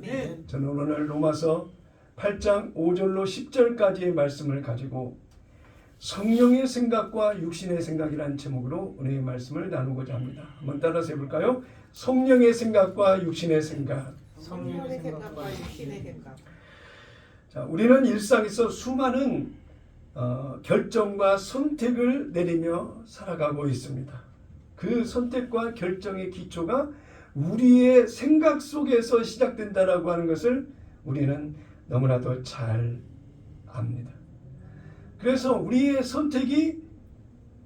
아멘. 저는 오늘 로마서 8장 5절로 10절까지의 말씀을 가지고 성령의 생각과 육신의 생각이라는 제목으로 은혜의 말씀을 나누고자 합니다. 한번 따라서 해볼까요? 성령의 생각과 육신의 생각. 성령의 생각과 육신의 생각. 자, 우리는 일상에서 수많은 결정과 선택을 내리며 살아가고 있습니다. 그 선택과 결정의 기초가 우리의 생각 속에서 시작된다라고 하는 것을 우리는 너무나도 잘 압니다. 그래서 우리의 선택이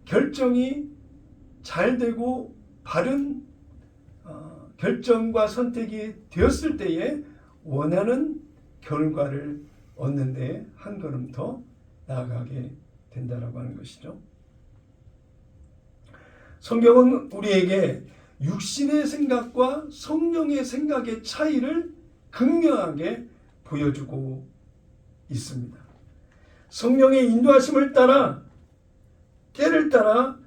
결정이 잘 되고 바른 결정과 선택이 되었을 때에 원하는 결과를 얻는 데 한 걸음 더 나아가게 된다라고 하는 것이죠. 성경은 우리에게 육신의 생각과 성령의 생각의 차이를 극명하게 보여주고 있습니다. 성령의 인도하심을 따라 때를 따라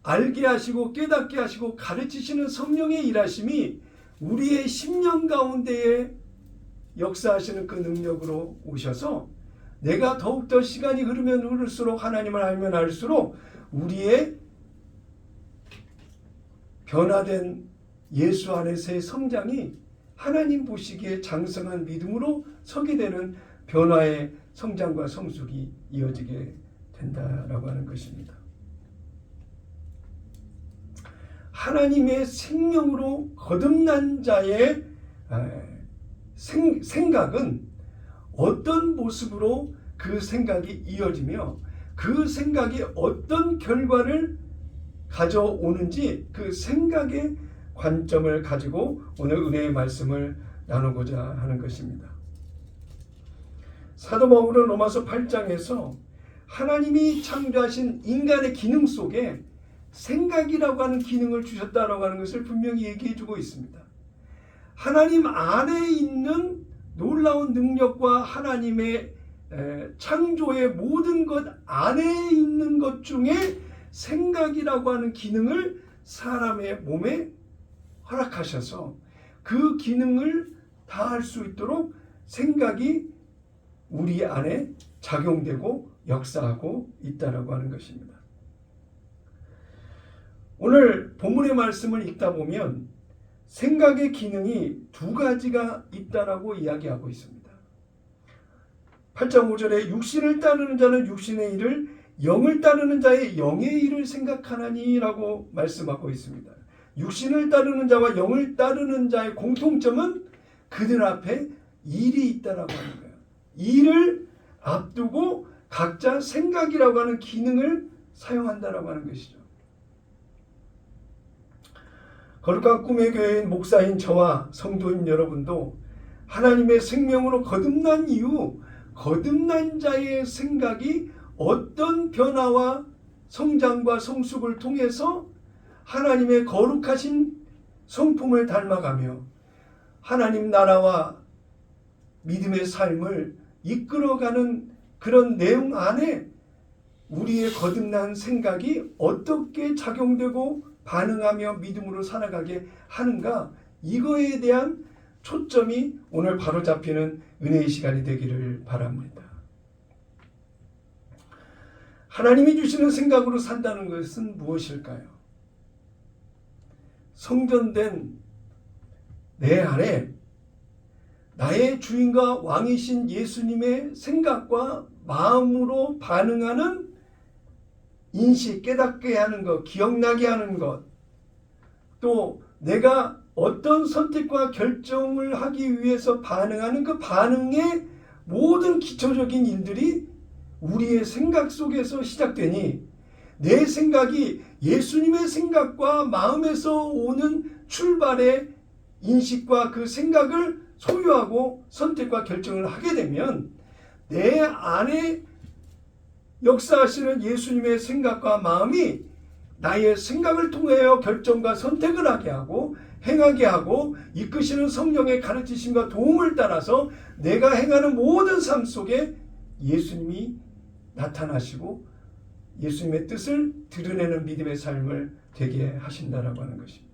알게 하시고 깨닫게 하시고 가르치시는 성령의 일하심이 우리의 심령 가운데에 역사하시는 그 능력으로 오셔서 내가 더욱더 시간이 흐르면 흐를수록 하나님을 알면 알수록 우리의 변화된 예수 안에서의 성장이 하나님 보시기에 장성한 믿음으로 서게 되는 변화의 성장과 성숙이 이어지게 된다라고 하는 것입니다. 하나님의 생명으로 거듭난 자의 생각은 어떤 모습으로 그 생각이 이어지며 그 생각이 어떤 결과를 가져오는지 그 생각의 관점을 가지고 오늘 은혜의 말씀을 나누고자 하는 것입니다. 사도 바울은 로마서 8장에서 하나님이 창조하신 인간의 기능 속에 생각이라고 하는 기능을 주셨다라고 하는 것을 분명히 얘기해 주고 있습니다. 하나님 안에 있는 놀라운 능력과 하나님의 창조의 모든 것 안에 있는 것 중에 생각이라고 하는 기능을 사람의 몸에 허락하셔서 그 기능을 다할 수 있도록 생각이 우리 안에 작용되고 역사하고 있다라고 하는 것입니다. 오늘 본문의 말씀을 읽다 보면 생각의 기능이 두 가지가 있다라고 이야기하고 있습니다. 8장 5절에 육신을 따르는 자는 육신의 일을, 영을 따르는 자의 영의 일을 생각하나니 라고 말씀하고 있습니다. 육신을 따르는 자와 영을 따르는 자의 공통점은 그들 앞에 일이 있다라고 하는 거예요. 일을 앞두고 각자 생각이라고 하는 기능을 사용한다라고 하는 것이죠. 거룩한 꿈의 교회인 목사인 저와 성도인 여러분도 하나님의 생명으로 거듭난 이후 거듭난 자의 생각이 어떤 변화와 성장과 성숙을 통해서 하나님의 거룩하신 성품을 닮아가며 하나님 나라와 믿음의 삶을 이끌어가는 그런 내용 안에 우리의 거듭난 생각이 어떻게 작용되고 반응하며 믿음으로 살아가게 하는가, 이거에 대한 초점이 오늘 바로 잡히는 은혜의 시간이 되기를 바랍니다. 하나님이 주시는 생각으로 산다는 것은 무엇일까요? 성전된 내 안에 나의 주인과 왕이신 예수님의 생각과 마음으로 반응하는 인식, 깨닫게 하는 것, 기억나게 하는 것, 또 내가 어떤 선택과 결정을 하기 위해서 반응하는 그 반응의 모든 기초적인 일들이 우리의 생각 속에서 시작되니 내 생각이 예수님의 생각과 마음에서 오는 출발의 인식과 그 생각을 소유하고 선택과 결정을 하게 되면 내 안에 역사하시는 예수님의 생각과 마음이 나의 생각을 통하여 결정과 선택을 하게 하고 행하게 하고 이끄시는 성령의 가르치심과 도움을 따라서 내가 행하는 모든 삶 속에 예수님이 나타나시고 예수님의 뜻을 드러내는 믿음의 삶을 되게 하신다라고 하는 것입니다.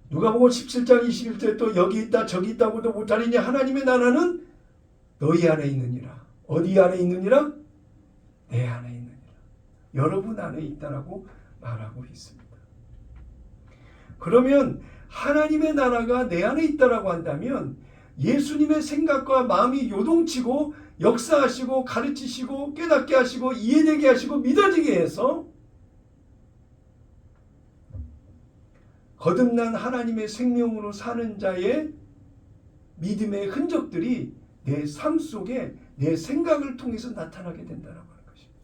누가복음 17장 21절 또 여기 있다 저기 있다고도 못하리니 하나님의 나라는 너희 안에 있느니라. 어디 안에 있느니라? 내 안에 있느니라. 여러분 안에 있다라고 말하고 있습니다. 그러면 하나님의 나라가 내 안에 있다라고 한다면 예수님의 생각과 마음이 요동치고 역사하시고 가르치시고 깨닫게 하시고 이해되게 하시고 믿어지게 해서 거듭난 하나님의 생명으로 사는 자의 믿음의 흔적들이 내 삶 속에 내 생각을 통해서 나타나게 된다라고 하는 것입니다.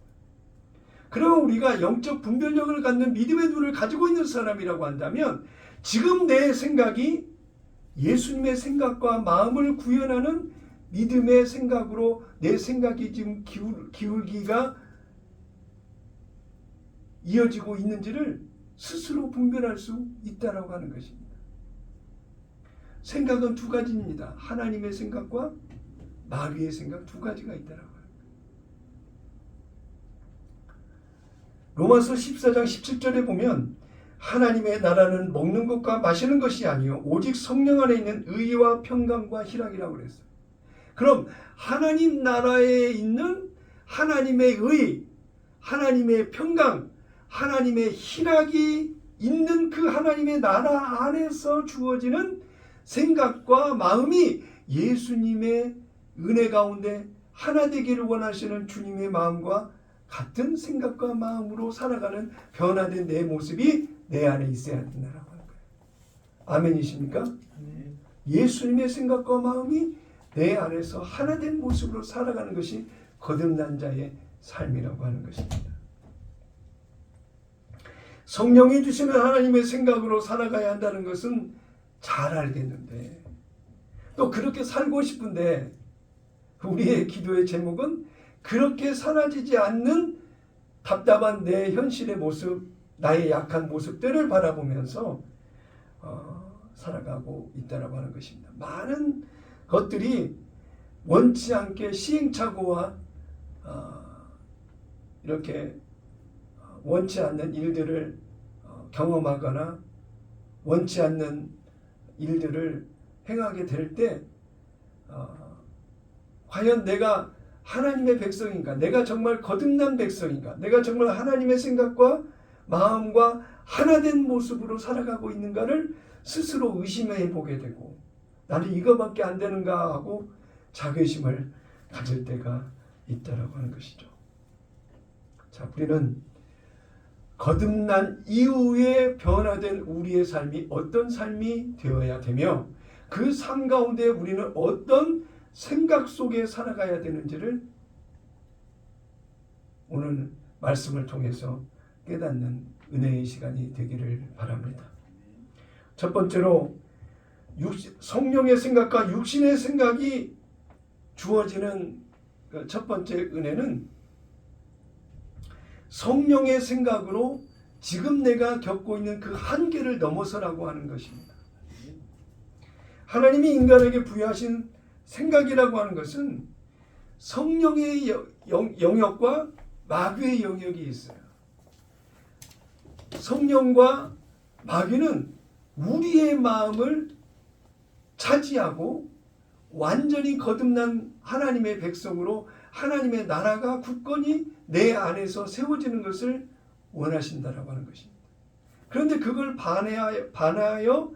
그러면 우리가 영적 분별력을 갖는 믿음의 눈을 가지고 있는 사람이라고 한다면 지금 내 생각이 예수님의 생각과 마음을 구현하는 믿음의 생각으로 내 생각이 지금 기울기가 이어지고 있는지를 스스로 분별할 수 있다라고 하는 것입니다. 생각은 두 가지입니다. 하나님의 생각과 마귀의 생각 두 가지가 있다라고 하는 거예요. 로마서 14장 17절에 보면 하나님의 나라는 먹는 것과 마시는 것이 아니요 오직 성령 안에 있는 의와 평강과 희락이라고 그랬어요. 그럼 하나님 나라에 있는 하나님의 의, 하나님의 평강, 하나님의 희락이 있는 그 하나님의 나라 안에서 주어지는 생각과 마음이 예수님의 은혜 가운데 하나 되기를 원하시는 주님의 마음과 같은 생각과 마음으로 살아가는 변화된 내 모습이 내 안에 있어야 된다라고 하는 거예요. 아멘이십니까? 네. 예수님의 생각과 마음이 내 안에서 하나 된 모습으로 살아가는 것이 거듭난 자의 삶이라고 하는 것입니다. 성령이 주시는 하나님의 생각으로 살아가야 한다는 것은 잘 알겠는데 또 그렇게 살고 싶은데 우리의 기도의 제목은 그렇게 사라지지 않는 답답한 내 현실의 모습, 나의 약한 모습들을 바라보면서 살아가고 있다라고 하는 것입니다. 많은 것들이 원치 않게 시행착오와 이렇게 원치 않는 일들을 경험하거나 원치 않는 일들을 행하게 될 때 과연 내가 하나님의 백성인가? 내가 정말 거듭난 백성인가? 내가 정말 하나님의 생각과 마음과 하나된 모습으로 살아가고 있는가를 스스로 의심해 보게 되고 나는 이거밖에 안 되는가 하고 자괴심을 가질 때가 있다라고 하는 것이죠. 자, 우리는 거듭난 이후에 변화된 우리의 삶이 어떤 삶이 되어야 되며 그 삶 가운데 우리는 어떤 생각 속에 살아가야 되는지를 오늘 말씀을 통해서 깨닫는 은혜의 시간이 되기를 바랍니다. 첫 번째로 성령의 생각과 육신의 생각이 주어지는 첫 번째 은혜는 성령의 생각으로 지금 내가 겪고 있는 그 한계를 넘어서라고 하는 것입니다. 하나님이 인간에게 부여하신 생각이라고 하는 것은 성령의 영역과 마귀의 영역이 있어요. 성령과 마귀는 우리의 마음을 차지하고 완전히 거듭난 하나님의 백성으로 하나님의 나라가 굳건히 내 안에서 세워지는 것을 원하신다라고 하는 것입니다. 그런데 그걸 반하여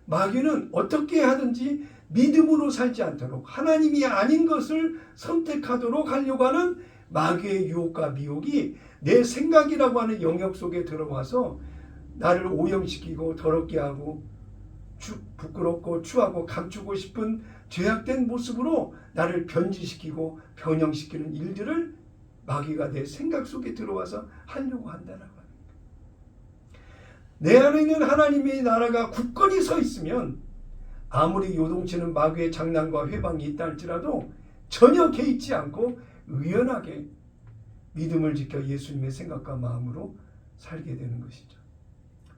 마귀는 어떻게 하든지 믿음으로 살지 않도록 하나님이 아닌 것을 선택하도록 하려고 하는 마귀의 유혹과 미혹이 내 생각이라고 하는 영역 속에 들어와서 나를 오염시키고 더럽게 하고 부끄럽고 추하고 감추고 싶은 죄악된 모습으로 나를 변질시키고 변형시키는 일들을 마귀가 내 생각 속에 들어와서 하려고 한다라고 하는 거예요. 내 안에 있는 하나님의 나라가 굳건히 서 있으면 아무리 요동치는 마귀의 장난과 회방이 있다 할지라도 전혀 개의치 않고 의연하게 믿음을 지켜 예수님의 생각과 마음으로 살게 되는 것이죠.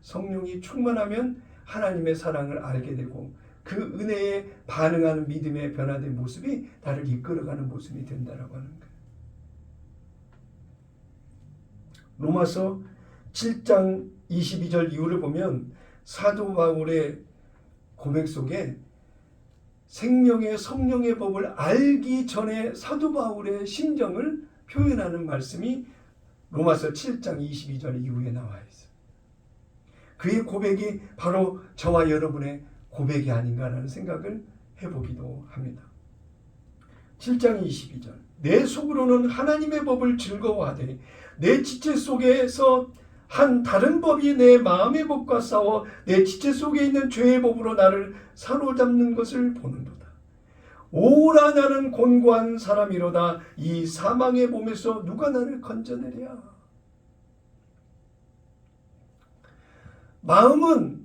성령이 충만하면 하나님의 사랑을 알게 되고 그 은혜에 반응하는 믿음의 변화된 모습이 나를 이끌어가는 모습이 된다라고 하는 거예요. 로마서 7장 22절 이후를 보면 사도 바울의 고백 속에 생명의 성령의 법을 알기 전에 사도 바울의 심정을 표현하는 말씀이 로마서 7장 22절 이후에 나와 있어요. 그의 고백이 바로 저와 여러분의 고백이 아닌가라는 생각을 해보기도 합니다. 7장 22절 내 속으로는 하나님의 법을 즐거워하되 내 지체 속에서 한 다른 법이 내 마음의 법과 싸워 내 지체 속에 있는 죄의 법으로 나를 사로잡는 것을 보는도다. 오라 나는 곤고한 사람이로다. 이 사망의 몸에서 누가 나를 건져내랴. 마음은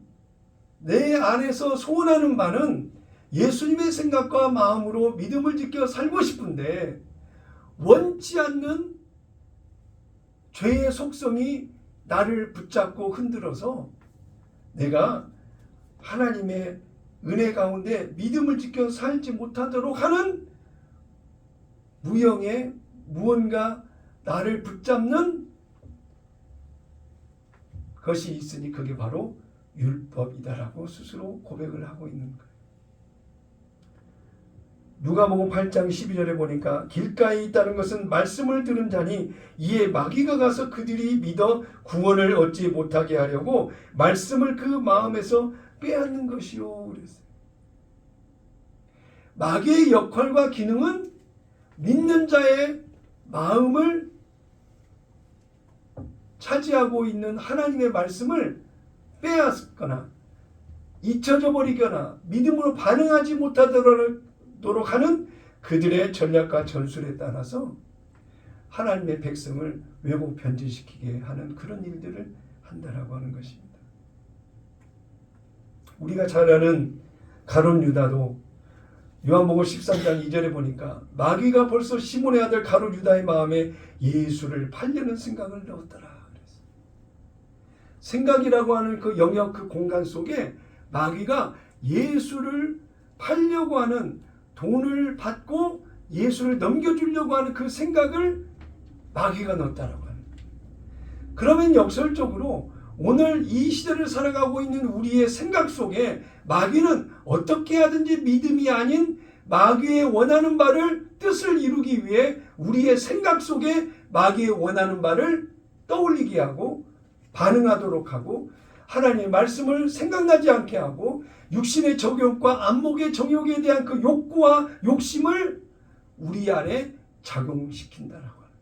내 안에서 소원하는 바는 예수님의 생각과 마음으로 믿음을 지켜 살고 싶은데 원치 않는 죄의 속성이 나를 붙잡고 흔들어서 내가 하나님의 은혜 가운데 믿음을 지켜 살지 못하도록 하는 무형의 무언가 나를 붙잡는 것이 있으니 그게 바로 율법이다라고 스스로 고백을 하고 있는 거예요. 누가복음 8장 12절에 보니까 길가에 있다는 것은 말씀을 들은 자니 이에 마귀가 가서 그들이 믿어 구원을 얻지 못하게 하려고 말씀을 그 마음에서 빼앗는 것이요. 그랬어요. 마귀의 역할과 기능은 믿는 자의 마음을 차지하고 있는 하나님의 말씀을 빼앗거나 잊혀져 버리거나 믿음으로 반응하지 못하도록 하는 그들의 전략과 전술에 따라서 하나님의 백성을 왜곡 변질시키게 하는 그런 일들을 한다라고 하는 것입니다. 우리가 잘 아는 가룟 유다도 요한복음 13장 2절에 보니까 마귀가 벌써 시몬의 아들 가룟 유다의 마음에 예수를 팔려는 생각을 넣었더라. 그랬어요. 생각이라고 하는 그 영역, 그 공간 속에 마귀가 예수를 팔려고 하는, 돈을 받고 예수를 넘겨주려고 하는 그 생각을 마귀가 넣었다라고 하는 거예요. 그러면 역설적으로 오늘 이 시대를 살아가고 있는 우리의 생각 속에 마귀는 어떻게 하든지 믿음이 아닌 마귀의 원하는 바를 뜻을 이루기 위해 우리의 생각 속에 마귀의 원하는 바를 떠올리게 하고 반응하도록 하고 하나님의 말씀을 생각나지 않게 하고 육신의 정욕과 안목의 정욕에 대한 그 욕구와 욕심을 우리 안에 작용시킨다라고 하는 거예요.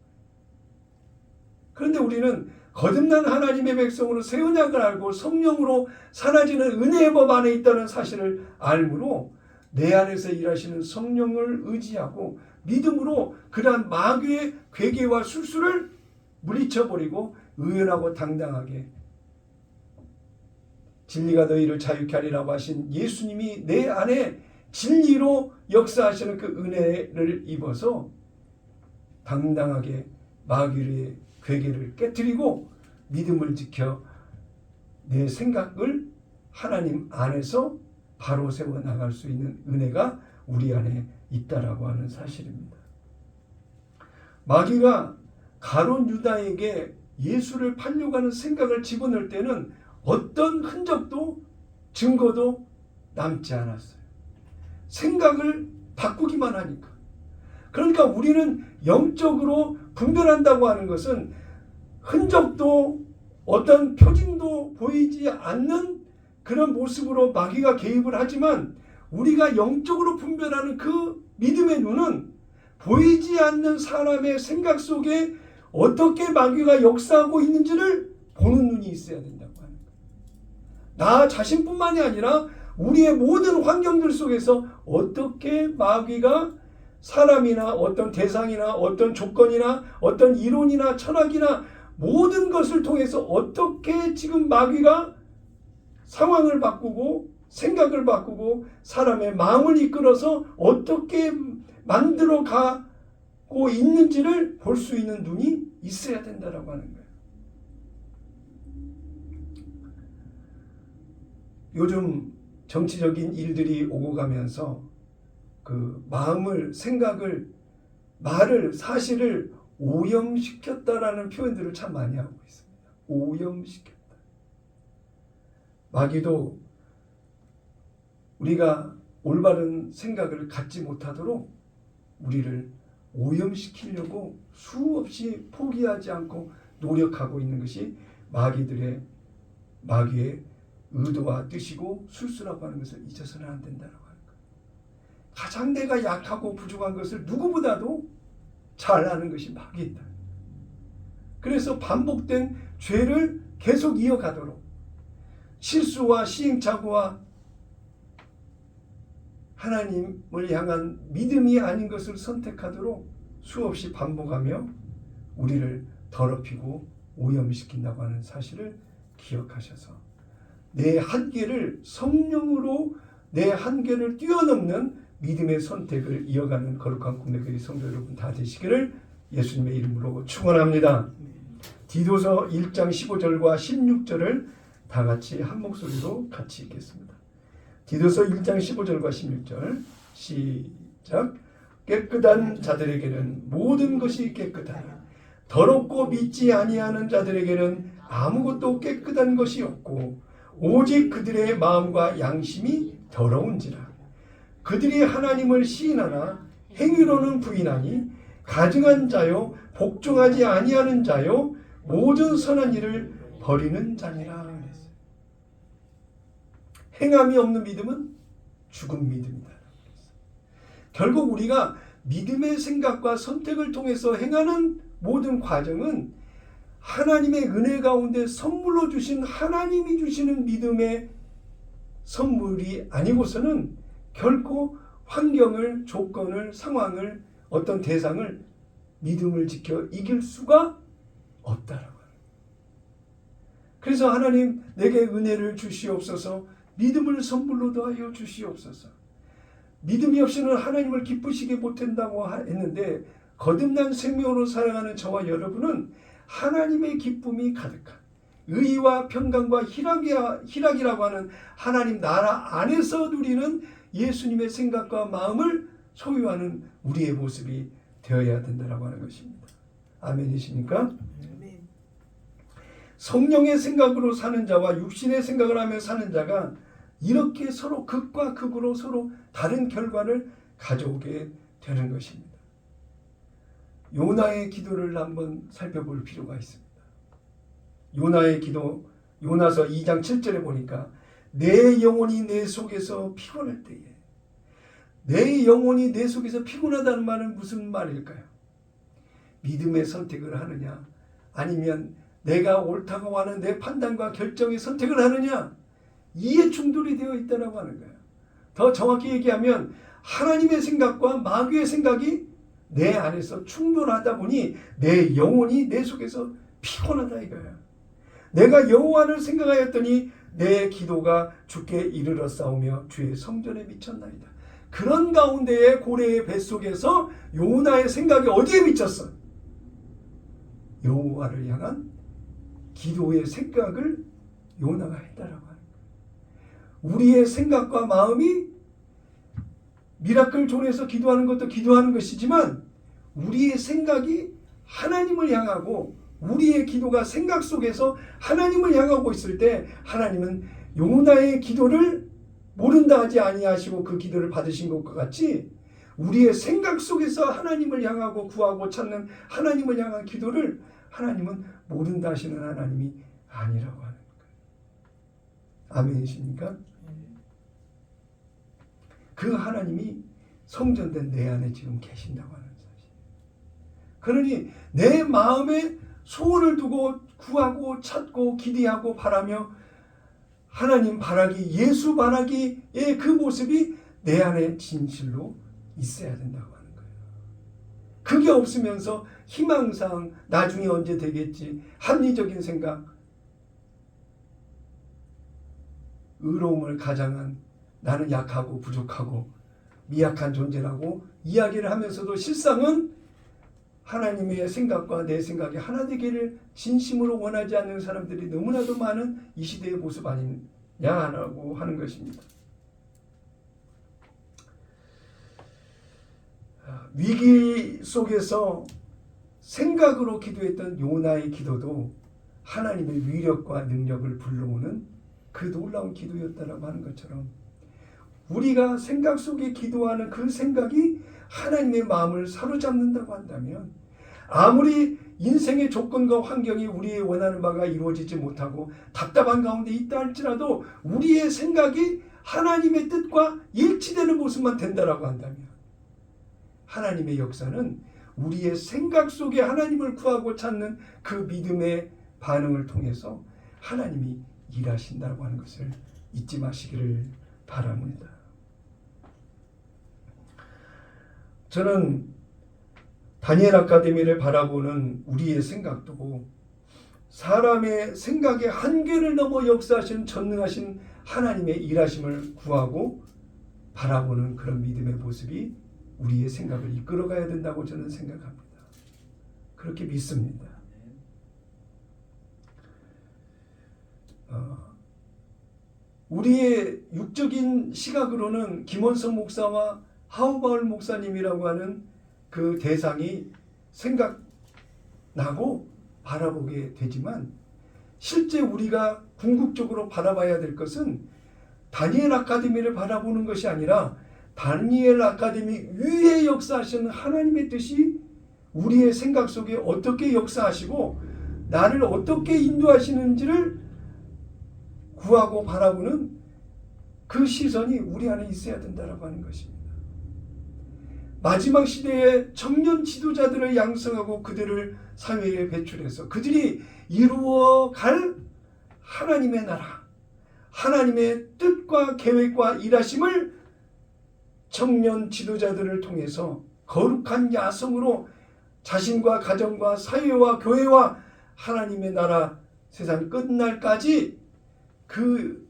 그런데 우리는 거듭난 하나님의 백성으로 새 언약을 알고 성령으로 사라지는 은혜의 법 안에 있다는 사실을 알므로 내 안에서 일하시는 성령을 의지하고 믿음으로 그러한 마귀의 괴계와 술수를 물리쳐버리고 의연하고 당당하게 진리가 너희를 자유케 하리라고 하신 예수님이 내 안에 진리로 역사하시는 그 은혜를 입어서 당당하게 마귀의 괴계를 깨뜨리고 믿음을 지켜 내 생각을 하나님 안에서 바로 세워 나갈 수 있는 은혜가 우리 안에 있다라고 하는 사실입니다. 마귀가 가룟 유다에게 예수를 팔려고 하는 생각을 집어넣을 때는 어떤 흔적도 증거도 남지 않았어요. 생각을 바꾸기만 하니까. 그러니까 우리는 영적으로 분별한다고 하는 것은 흔적도 어떤 표징도 보이지 않는 그런 모습으로 마귀가 개입을 하지만 우리가 영적으로 분별하는 그 믿음의 눈은 보이지 않는 사람의 생각 속에 어떻게 마귀가 역사하고 있는지를 보는 눈이 있어야 된다고 하는 거예요. 나 자신뿐만이 아니라 우리의 모든 환경들 속에서 어떻게 마귀가 사람이나 어떤 대상이나 어떤 조건이나 어떤 이론이나 철학이나 모든 것을 통해서 어떻게 지금 마귀가 상황을 바꾸고 생각을 바꾸고 사람의 마음을 이끌어서 어떻게 만들어 가고 있는지를 볼 수 있는 눈이 있어야 된다라고 하는 거예요. 요즘 정치적인 일들이 오고 가면서 그 마음을, 생각을, 말을, 사실을 오염시켰다라는 표현들을 참 많이 하고 있습니다. 오염시켰다. 마귀도 우리가 올바른 생각을 갖지 못하도록 우리를 오염시키려고 수없이 포기하지 않고 노력하고 있는 것이 마귀의 의도와 뜻이고 술수라고 하는 것을 잊어서는 안 된다고 하는 거예요. 가장 내가 약하고 부족한 것을 누구보다도 잘 아는 것이 마귀이다. 그래서 반복된 죄를 계속 이어가도록 실수와 시행착오와 하나님을 향한 믿음이 아닌 것을 선택하도록 수없이 반복하며 우리를 더럽히고 오염시킨다고 하는 사실을 기억하셔서 내 한계를 성령으로 내 한계를 뛰어넘는 믿음의 선택을 이어가는 거룩한 꿈의 성도 여러분 다 되시기를 예수님의 이름으로 축원합니다. 디도서 1장 15절과 16절을 다 같이 한 목소리로 같이 읽겠습니다. 디도서 1장 15절과 16절 시작. 깨끗한 자들에게는 모든 것이 깨끗하나 더럽고 믿지 아니하는 자들에게는 아무것도 깨끗한 것이 없고 오직 그들의 마음과 양심이 더러운지라. 그들이 하나님을 시인하나 행위로는 부인하니 가증한 자요 복종하지 아니하는 자요 모든 선한 일을 버리는 자니라. 행함이 없는 믿음은 죽은 믿음이다. 결국 우리가 믿음의 생각과 선택을 통해서 행하는 모든 과정은 하나님의 은혜 가운데 선물로 주신 하나님이 주시는 믿음의 선물이 아니고서는 결코 환경을, 조건을, 상황을, 어떤 대상을 믿음을 지켜 이길 수가 없다라고 합니다. 그래서 하나님 내게 은혜를 주시옵소서, 믿음을 선물로 더하여 주시옵소서. 믿음이 없이는 하나님을 기쁘시게 못한다고 했는데 거듭난 생명으로 살아가는 저와 여러분은 하나님의 기쁨이 가득한 의와 평강과 희락이라고 하는 하나님 나라 안에서 누리는 예수님의 생각과 마음을 소유하는 우리의 모습이 되어야 된다고 하는 것입니다. 아멘이십니까? 성령의 생각으로 사는 자와 육신의 생각을 하며 사는 자가 이렇게 서로 극과 극으로 서로 다른 결과를 가져오게 되는 것입니다. 요나의 기도를 한번 살펴볼 필요가 있습니다. 요나의 기도, 요나서 2장 7절에 보니까 내 영혼이 내 속에서 피곤할 때에, 내 영혼이 내 속에서 피곤하다는 말은 무슨 말일까요? 믿음의 선택을 하느냐, 아니면 내가 옳다고 하는 내 판단과 결정의 선택을 하느냐, 이에 충돌이 되어 있다고 하는 거예요. 더 정확히 얘기하면 하나님의 생각과 마귀의 생각이 내 안에서 충돌하다 보니 내 영혼이 내 속에서 피곤하다 이거예요. 내가 여호와를 생각하였더니 내 기도가 주께 이르러 싸우며 주의 성전에 미쳤나이다. 그런 가운데에 고래의 뱃속에서 요나의 생각이 어디에 미쳤어? 여호와를 향한 기도의 생각을 요나가 했다라고 하는 거예요. 우리의 생각과 마음이 미라클 존에서 기도하는 것도 기도하는 것이지만 우리의 생각이 하나님을 향하고 우리의 기도가 생각 속에서 하나님을 향하고 있을 때 하나님은 요나의 기도를 모른다 하지 아니하시고 그 기도를 받으신 것과 같이 우리의 생각 속에서 하나님을 향하고 구하고 찾는 하나님을 향한 기도를 하나님은 모른다 하시는 하나님이 아니라고 하는 거예요. 아멘이십니까? 그 하나님이 성전된 내 안에 지금 계신다고 하는 사실. 그러니 내 마음에 소원을 두고 구하고 찾고 기대하고 바라며 하나님 바라기, 예수 바라기의 그 모습이 내 안에 진실로 있어야 된다고 하는 거예요. 그게 없으면서 희망상 나중에 언제 되겠지, 합리적인 생각, 의로움을 가장한 나는 약하고 부족하고 미약한 존재라고 이야기를 하면서도 실상은 하나님의 생각과 내 생각이 하나 되기를 진심으로 원하지 않는 사람들이 너무나도 많은 이 시대의 모습 아니냐라고 하는 것입니다. 위기 속에서 생각으로 기도했던 요나의 기도도 하나님의 위력과 능력을 불러오는 그 놀라운 기도였다라고 하는 것처럼 우리가 생각 속에 기도하는 그 생각이 하나님의 마음을 사로잡는다고 한다면, 아무리 인생의 조건과 환경이 우리의 원하는 바가 이루어지지 못하고 답답한 가운데 있다 할지라도 우리의 생각이 하나님의 뜻과 일치되는 모습만 된다라고 한다면, 하나님의 역사는 우리의 생각 속에 하나님을 구하고 찾는 그 믿음의 반응을 통해서 하나님이 일하신다고 하는 것을 잊지 마시기를 바랍니다. 저는 다니엘 아카데미를 바라보는 우리의 생각도 사람의 생각의 한계를 넘어 역사하신 전능하신 하나님의 일하심을 구하고 바라보는 그런 믿음의 모습이 우리의 생각을 이끌어가야 된다고 저는 생각합니다. 그렇게 믿습니다. 우리의 육적인 시각으로는 김원석 목사와 하우바울 목사님이라고 하는 그 대상이 생각나고 바라보게 되지만, 실제 우리가 궁극적으로 바라봐야 될 것은 다니엘 아카데미를 바라보는 것이 아니라 다니엘 아카데미 위에 역사하시는 하나님의 뜻이 우리의 생각 속에 어떻게 역사하시고 나를 어떻게 인도하시는지를 구하고 바라보는 그 시선이 우리 안에 있어야 된다라고 하는 것입니다. 마지막 시대의 청년 지도자들을 양성하고 그들을 사회에 배출해서 그들이 이루어갈 하나님의 나라, 하나님의 뜻과 계획과 일하심을 청년 지도자들을 통해서 거룩한 야성으로 자신과 가정과 사회와 교회와 하나님의 나라 세상 끝날까지 그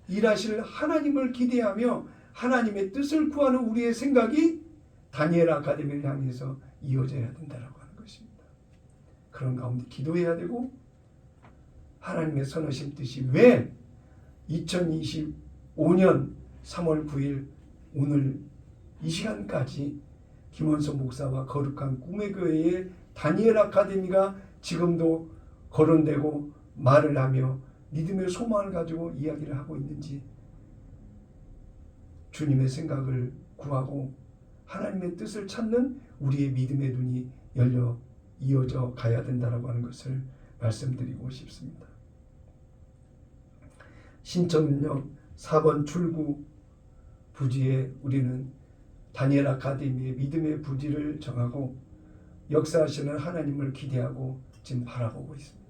일하실 하나님을 기대하며 하나님의 뜻을 구하는 우리의 생각이 다니엘 아카데미를 향해서 이어져야 된다라고 하는 것입니다. 그런 가운데 기도해야 되고, 하나님의 선하신 뜻이 왜 2025년 3월 9일 오늘 이 시간까지 김원석 목사와 거룩한 꿈의 교회의 다니엘 아카데미가 지금도 거론되고 말을 하며 믿음의 소망을 가지고 이야기를 하고 있는지, 주님의 생각을 구하고 하나님의 뜻을 찾는 우리의 믿음의 눈이 열려 이어져 가야 된다라고 하는 것을 말씀드리고 싶습니다. 신천역 4번 출구 부지에 우리는 다니엘 아카데미의 믿음의 부지를 정하고 역사하시는 하나님을 기대하고 지금 바라보고 있습니다.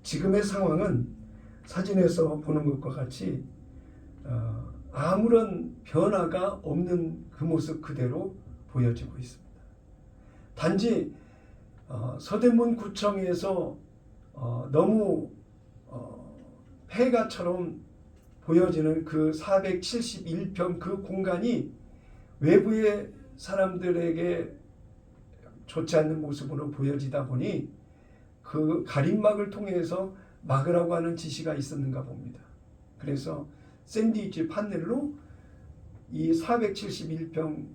지금의 상황은 사진에서 보는 것과 같이 아무런 변화가 없는 그 모습 그대로 보여지고 있습니다. 단지 서대문 구청에서 너무 폐가처럼 보여지는 그 471평 그 공간이 외부의 사람들에게 좋지 않는 모습으로 보여지다 보니 그 가림막을 통해서 막으라고 하는 지시가 있었는가 봅니다. 그래서 샌드위치 판넬로 이 471평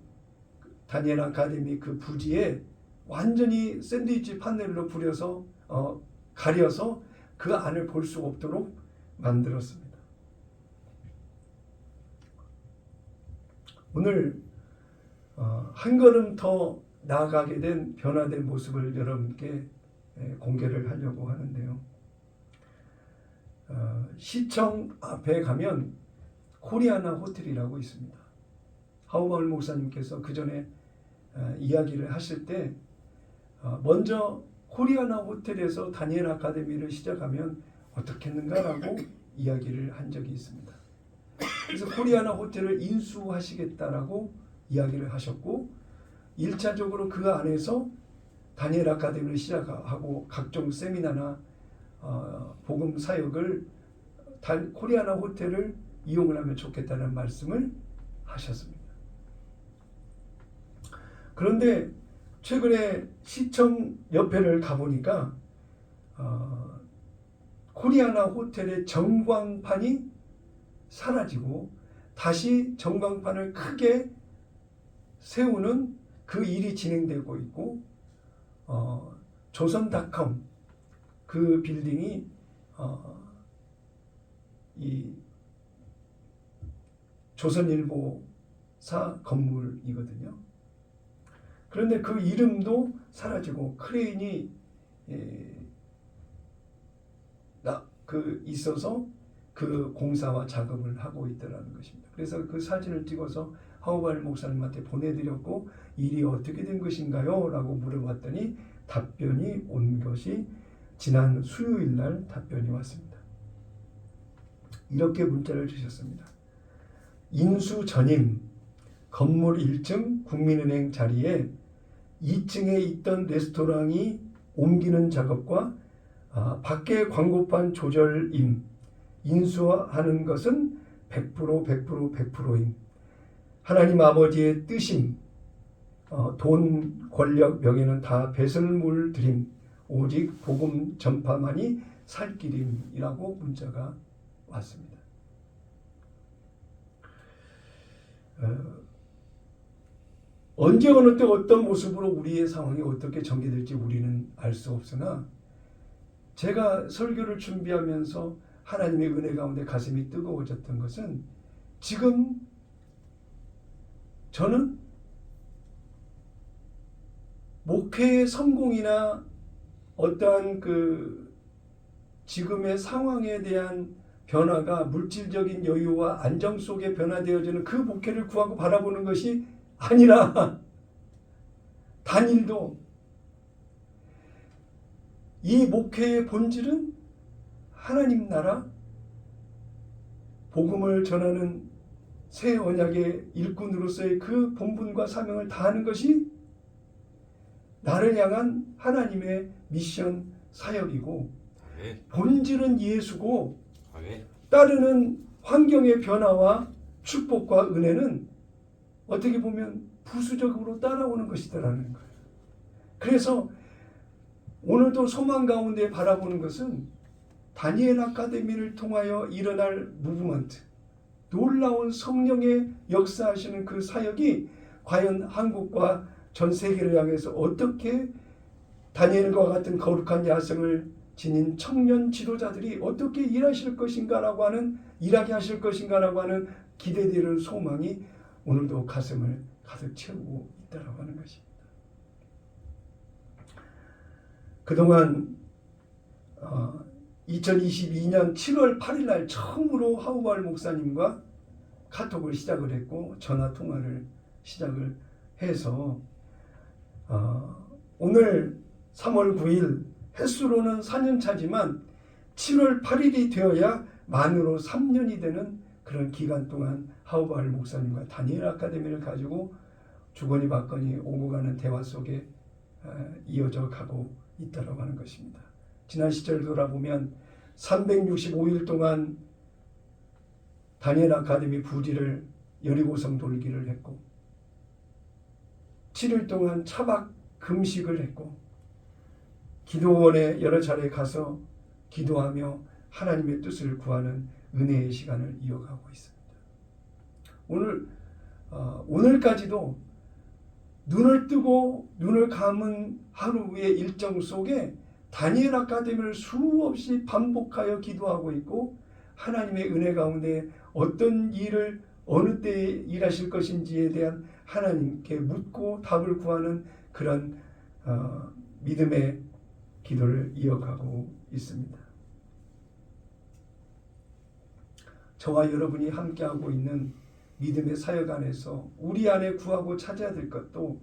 다니엘 아카데미 그 부지에 완전히 샌드위치 판넬로 부려서 가려서 그 안을 볼 수 없도록 만들었습니다. 오늘 한 걸음 더 나아가게 된 변화된 모습을 여러분께 공개를 하려고 하는데요. 시청 앞에 가면 코리아나 호텔이라고 있습니다. 하우바울 목사님께서 그 전에 이야기를 하실 때 먼저 코리아나 호텔에서 다니엘 아카데미를 시작하면 어떻겠는가라고 이야기를 한 적이 있습니다. 그래서 코리아나 호텔을 인수하시겠다라고 이야기를 하셨고 1차적으로 그 안에서 다니엘 아카데미를 시작하고 각종 세미나나 복음 사역을 코리아나 호텔을 이용을 하면 좋겠다는 말씀을 하셨습니다. 그런데 최근에 시청 옆에를 가보니까 코리아나 호텔의 전광판이 사라지고 다시 전광판을 크게 세우는 그 일이 진행되고 있고 조선닷컴 그 빌딩이 이 조선일보사 건물이거든요. 그런데 그 이름도 사라지고 크레인이 있어서 그 공사와 작업을 하고 있더라는 것입니다. 그래서 그 사진을 찍어서 하우발 목사님한테 보내드렸고 일이 어떻게 된 것인가요? 라고 물어봤더니 답변이 온 것이 지난 수요일 날 답변이 왔습니다. 이렇게 문자를 주셨습니다. 인수 전임 건물 1층 국민은행 자리에 2층에 있던 레스토랑이 옮기는 작업과 밖에 광고판 조절임 인수하는 것은 100%임. 하나님 아버지의 뜻임, 돈, 권력, 명예는 다 배설물 드림, 오직 복음 전파만이 살 길임이라고 문자가 왔습니다. 언제 어느 때 어떤 모습으로 우리의 상황이 어떻게 전개될지 우리는 알 수 없으나 제가 설교를 준비하면서 하나님의 은혜 가운데 가슴이 뜨거워졌던 것은 지금 저는 목회의 성공이나 어떠한 지금의 상황에 대한 변화가 물질적인 여유와 안정 속에 변화되어지는 그 목회를 구하고 바라보는 것이 아니라 단일도 이 목회의 본질은 하나님 나라 복음을 전하는 새 언약의 일꾼으로서의 그 본분과 사명을 다하는 것이 나를 향한 하나님의 미션 사역이고 본질은 예수고 따르는 환경의 변화와 축복과 은혜는 어떻게 보면 부수적으로 따라오는 것이더라는 거예요. 그래서 오늘도 소망 가운데 바라보는 것은 다니엘 아카데미를 통하여 일어날 무브먼트, 놀라운 성령의 역사하시는 그 사역이 과연 한국과 전 세계를 향해서 어떻게 다니엘과 같은 거룩한 야성을 지닌 청년 지도자들이 어떻게 일하실 것인가라고 하는 일하게 하실 것인가라고 하는 기대되는 소망이 오늘도 가슴을 가득 채우고 있다라고 하는 것입니다. 그동안 2022년 7월 8일 날 처음으로 하우발 목사님과 카톡을 시작을 했고 전화 통화를 시작을 해서 오늘 3월 9일 횟수로는 4년 차지만 7월 8일이 되어야 만으로 3년이 되는 그런 기간 동안 하우발 목사님과 다니엘 아카데미를 가지고 주거니 받거니 오고 가는 대화 속에 이어져 가고 있다고 하는 것입니다. 지난 시절 돌아보면 365일 동안 다니엘 아카데미 부지를 여리고성 돌기를 했고 7일 동안 차박 금식을 했고 기도원에 여러 차례 가서 기도하며 하나님의 뜻을 구하는 은혜의 시간을 이어가고 있습니다. 오늘까지도 눈을 뜨고 눈을 감은 하루의 일정 속에 다니엘 아카데미를 수없이 반복하여 기도하고 있고 하나님의 은혜 가운데 어떤 일을 어느 때 일하실 것인지에 대한 하나님께 묻고 답을 구하는 그런 믿음의 기도를 이어가고 있습니다. 저와 여러분이 함께하고 있는 믿음의 사역 안에서 우리 안에 구하고 찾아야 될 것도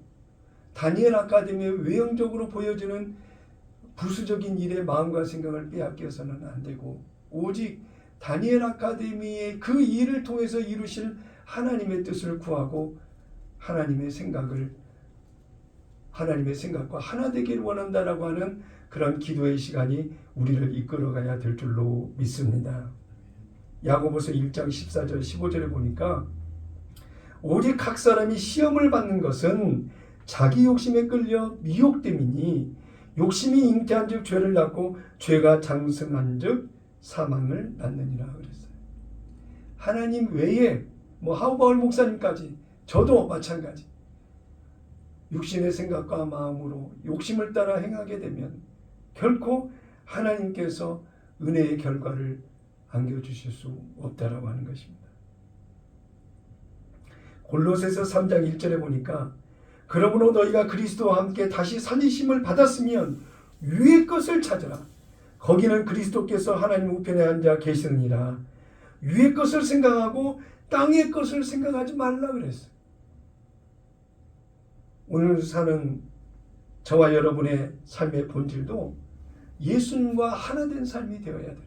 다니엘 아카데미의 외형적으로 보여지는 부수적인 일에 마음과 생각을 빼앗겨서는 안 되고 오직 다니엘 아카데미의 그 일을 통해서 이루실 하나님의 뜻을 구하고 하나님의 생각과 하나 되기를 원한다라고 하는 그런 기도의 시간이 우리를 이끌어가야 될 줄로 믿습니다. 야고보서 1장 14절 15절에 보니까 오직 각 사람이 시험을 받는 것은 자기 욕심에 끌려 미혹됨이니 욕심이 잉태한 즉 죄를 낳고 죄가 장성한 즉 사망을 낳느니라 그랬어요. 하나님 외에 하우바울 목사님까지 저도 마찬가지 육신의 생각과 마음으로 욕심을 따라 행하게 되면 결코 하나님께서 은혜의 결과를 안겨주실 수 없다라고 하는 것입니다. 골로새서 3장 1절에 보니까 그러므로 너희가 그리스도와 함께 다시 살리심을 받았으면 위의 것을 찾으라. 거기는 그리스도께서 하나님 우편에 앉아 계시느니라. 위의 것을 생각하고 땅의 것을 생각하지 말라 그랬어요. 오늘 사는 저와 여러분의 삶의 본질도 예수님과 하나 된 삶이 되어야 돼요.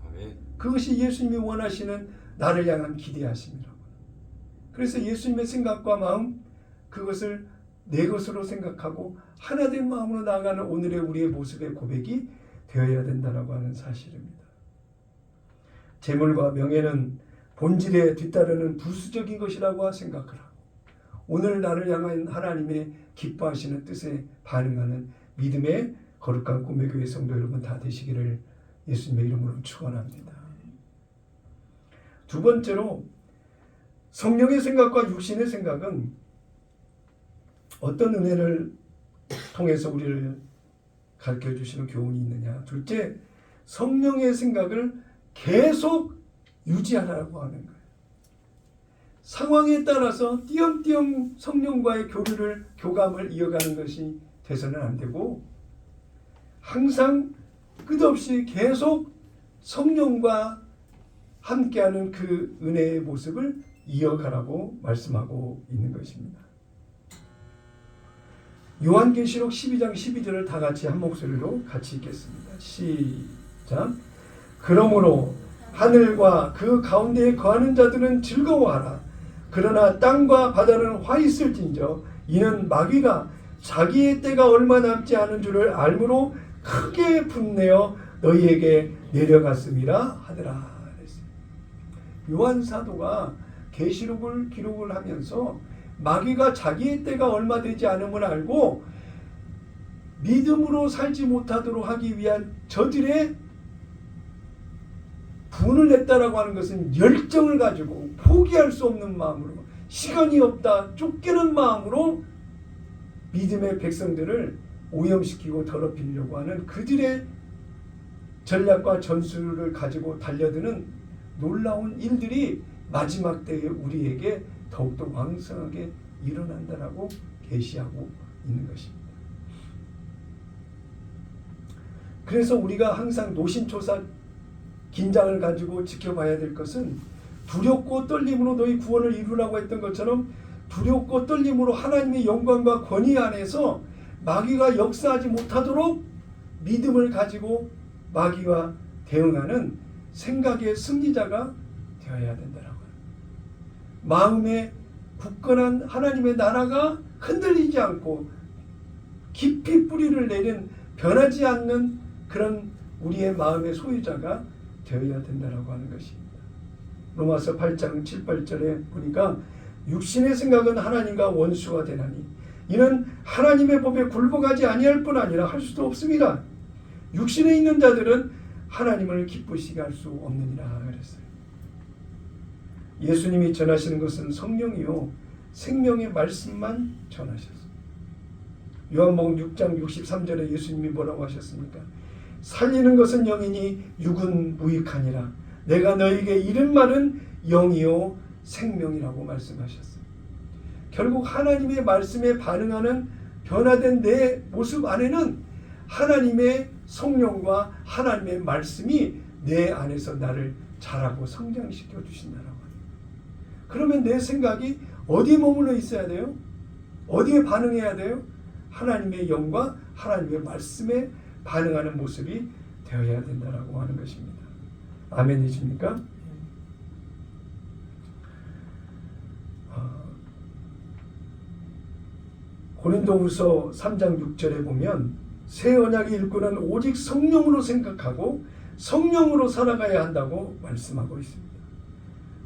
아멘. 그것이 예수님이 원하시는 나를 향한 기대하심이라고. 그래서 예수님의 생각과 마음, 그것을 내 것으로 생각하고 하나 된 마음으로 나아가는 오늘의 우리의 모습의 고백이 되어야 된다고 하는 사실입니다. 재물과 명예는 본질에 뒤따르는 부수적인 것이라고 생각하라. 오늘 나를 향한 하나님의 기뻐하시는 뜻에 반응하는 믿음의 거룩한 꿈의 교회 성도 여러분 다 되시기를 예수님의 이름으로 축원합니다. 두 번째로 성령의 생각과 육신의 생각은 어떤 은혜를 통해서 우리를 가르쳐 주시는 교훈이 있느냐. 둘째, 성령의 생각을 계속 유지하라고 하는 거예요. 상황에 따라서 띄엄띄엄 성령과의 교감을 이어가는 것이 돼서는 안 되고 항상 끝없이 계속 성령과 함께하는 그 은혜의 모습을 이어가라고 말씀하고 있는 것입니다. 요한계시록 12장 12절을 다 같이 한 목소리로 같이 읽겠습니다. 시작. 그러므로 하늘과 그 가운데에 거하는 자들은 즐거워하라. 그러나 땅과 바다는 화 있을진저 이는 마귀가 자기의 때가 얼마 남지 않은 줄을 알므로 크게 분내어 너희에게 내려갔음이라 하더라. 요한 사도가 계시록을 기록을 하면서 마귀가 자기의 때가 얼마 되지 않음을 알고 믿음으로 살지 못하도록 하기 위한 저들의 분을 냈다라고 하는 것은 열정을 가지고 포기할 수 없는 마음으로 시간이 없다 쫓기는 마음으로 믿음의 백성들을 오염시키고 더럽히려고 하는 그들의 전략과 전술을 가지고 달려드는 놀라운 일들이 마지막 때에 우리에게 더욱더 왕성하게 일어난다라고 계시하고 있는 것입니다. 그래서 우리가 항상 노심초사 긴장을 가지고 지켜봐야 될 것은 두렵고 떨림으로 너희 구원을 이루라고 했던 것처럼 두렵고 떨림으로 하나님의 영광과 권위 안에서 마귀가 역사하지 못하도록 믿음을 가지고 마귀와 대응하는 생각의 승리자가 되어야 된다라고. 마음에 굳건한 하나님의 나라가 흔들리지 않고 깊이 뿌리를 내린 변하지 않는 그런 우리의 마음의 소유자가 되어야 된다라고 하는 것입니다. 로마서 8장 7, 8절에 보니까 육신의 생각은 하나님과 원수가 되나니 이는 하나님의 법에 굴복하지 아니할 뿐 아니라 할 수도 없습니다. 육신에 있는 자들은 하나님을 기쁘시게 할 수 없느니라 그랬어요. 예수님이 전하시는 것은 성령이요 생명의 말씀만 전하셨어요. 요한복음 6장 63절에 예수님이 뭐라고 하셨습니까? 살리는 것은 영이니 육은 무익하니라. 내가 너에게 이른 말은 영이요 생명이라고 말씀하셨어요. 결국 하나님의 말씀에 반응하는 변화된 내 모습 안에는 하나님의 성령과 하나님의 말씀이 내 안에서 나를 자라고 성장시켜 주신다라고 합니다. 그러면 내 생각이 어디에 머물러 있어야 돼요? 어디에 반응해야 돼요? 하나님의 영과 하나님의 말씀에 반응하는 모습이 되어야 된다라고 하는 것입니다. 아멘이십니까? 고린도후서 3장 6절에 보면 새 언약의 일꾼은 오직 성령으로 생각하고 성령으로 살아가야 한다고 말씀하고 있습니다.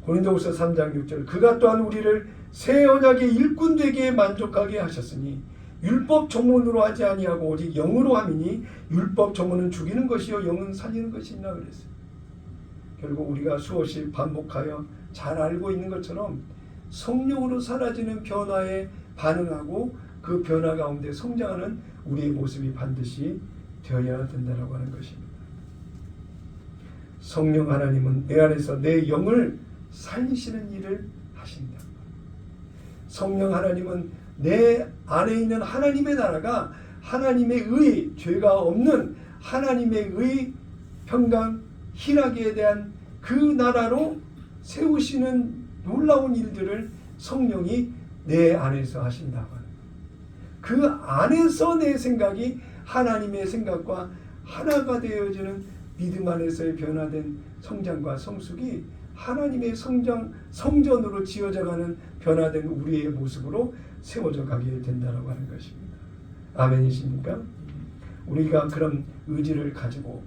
고린도후서 3장 6절 그가 또한 우리를 새 언약의 일꾼 되기에 만족하게 하셨으니 율법 조문으로 하지 아니하고 오직 영으로 함이니 율법 조문은 죽이는 것이요 영은 살리는 것이니라 그랬어요. 결국 우리가 수없이 반복하여 잘 알고 있는 것처럼 성령으로 사라지는 변화에 반응하고 그 변화 가운데 성장하는 우리의 모습이 반드시 되어야 된다고 하는 것입니다. 성령 하나님은 내 안에서 내 영을 살리시는 일을 하신다. 성령 하나님은 내 안에 있는 하나님의 나라가 하나님의 의, 죄가 없는 하나님의 의, 평강, 희락에 대한 그 나라로 세우시는 놀라운 일들을 성령이 내 안에서 하신다고 하는 거예요. 그 안에서 내 생각이 하나님의 생각과 하나가 되어지는 믿음 안에서의 변화된 성장과 성숙이 하나님의 성전으로 지어져가는 변화된 우리의 모습으로 세워져 가게 된다고 하는 것입니다. 아멘이십니까? 우리가 그런 의지를 가지고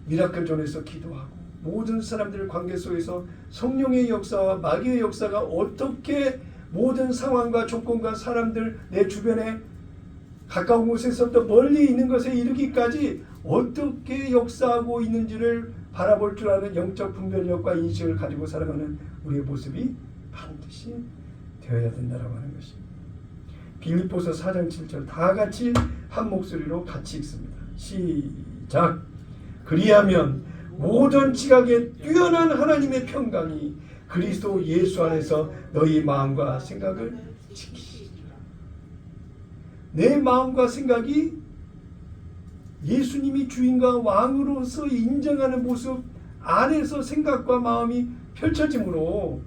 미라클존에서 기도하고 모든 사람들 관계 속에서 성령의 역사와 마귀의 역사가 어떻게 모든 상황과 조건과 사람들 내 주변에 가까운 곳에서부터 멀리 있는 것에 이르기까지 어떻게 역사하고 있는지를 바라볼 줄 아는 영적 분별력과 인식을 가지고 살아가는 우리의 모습이 반드시 되어야 된다고 하는 것입니다. 빌립보서 4장 7절 다 같이 한 목소리로 같이 읽습니다. 시작. 그리하면 모든 지각에 뛰어난 하나님의 평강이 그리스도 예수 안에서 너희 마음과 생각을 지키시리라. 내 마음과 생각이 예수님이 주인과 왕으로서 인정하는 모습 안에서 생각과 마음이 펼쳐지므로